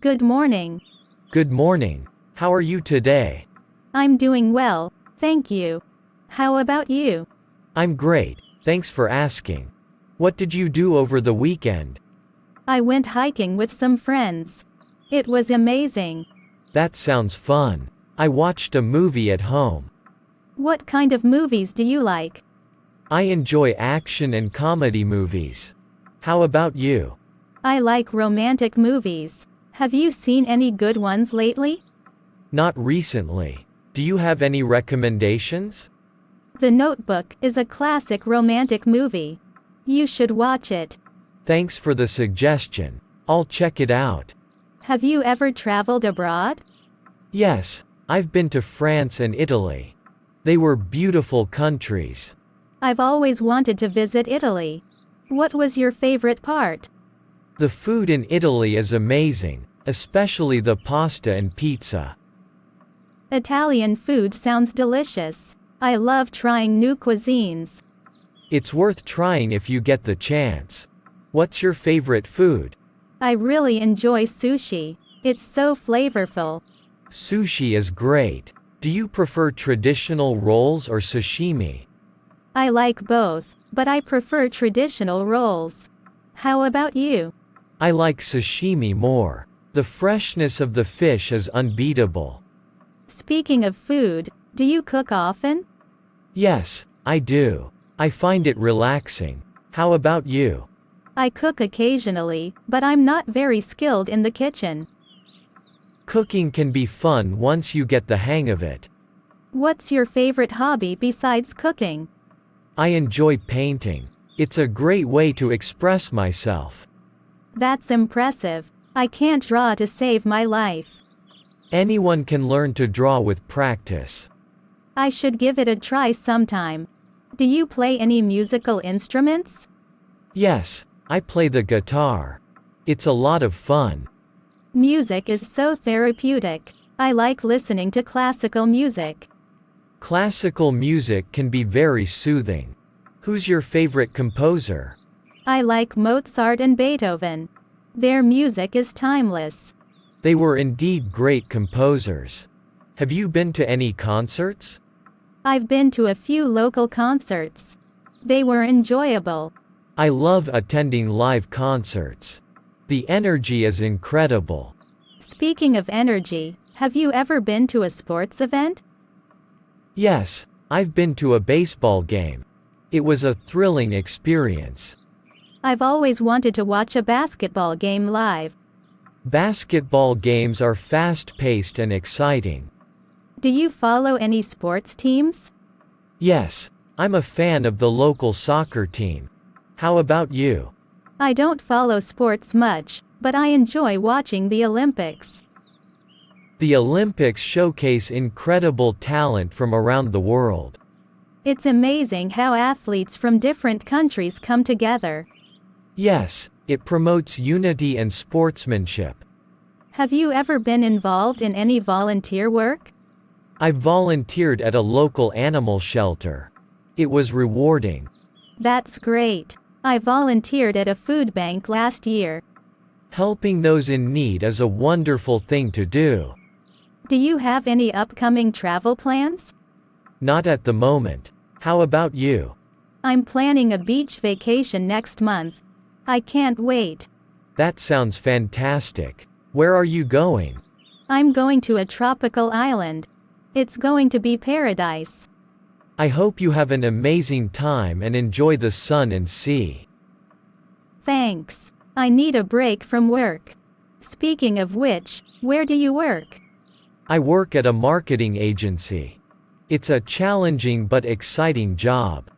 Good morning. Good morning. How are you today? I'm doing well, thank you. How about you? I'm great, thanks for asking. What did you do over the weekend? I went hiking with some friends. It was amazing. That sounds fun. I watched a movie at home. What kind of movies do you like? I enjoy action and comedy movies. How about you? I like romantic movies. Have you seen any good ones lately? Not recently. Do you have any recommendations? The Notebook is a classic romantic movie. You should watch it. Thanks for the suggestion. I'll check it out. Have you ever traveled abroad? Yes, I've been to France and Italy. They were beautiful countries. I've always wanted to visit Italy. What was your favorite part? The food in Italy is amazing, especially the pasta and pizza. Italian food sounds delicious. I love trying new cuisines. It's worth trying if you get the chance. What's your favorite food? I really enjoy sushi. It's so flavorful. Sushi is great. Do you prefer traditional rolls or sashimi? I like both, but I prefer traditional rolls. How about you? I like sashimi more. The freshness of the fish is unbeatable. Speaking of food, do you cook often? Yes, I do. I find it relaxing. How about you? I cook occasionally, but I'm not very skilled in the kitchen. Cooking can be fun once you get the hang of it. What's your favorite hobby besides cooking? I enjoy painting. It's a great way to express myself. That's impressive. I can't draw to save my life. Anyone can learn to draw with practice. I should give it a try sometime. Do you play any musical instruments? Yes, I play the guitar. It's a lot of fun. Music is so therapeutic. I like listening to classical music. Classical music can be very soothing. Who's your favorite composer? I like Mozart and Beethoven. Their music is timeless. They were indeed great composers. Have you been to any concerts? I've been to a few local concerts. They were enjoyable. I love attending live concerts. The energy is incredible. Speaking of energy, have you ever been to a sports event? Yes, I've been to a baseball game. It was a thrilling experience. I've always wanted to watch a basketball game live. Basketball games are fast-paced and exciting. Do you follow any sports teams? Yes, I'm a fan of the local soccer team. How about you? I don't follow sports much, but I enjoy watching the Olympics. The Olympics showcase incredible talent from around the world. It's amazing how athletes from different countries come together. Yes, it promotes unity and sportsmanship. Have you ever been involved in any volunteer work? I volunteered at a local animal shelter. It was rewarding. That's great. I volunteered at a food bank last year. Helping those in need is a wonderful thing to do. Do you have any upcoming travel plans? Not at the moment. How about you? I'm planning a beach vacation next month. I can't wait. That sounds fantastic. Where are you going? I'm going to a tropical island. It's going to be paradise. I hope you have an amazing time and enjoy the sun and sea. Thanks. I need a break from work. Speaking of which, where do you work? I work at a marketing agency. It's a challenging but exciting job.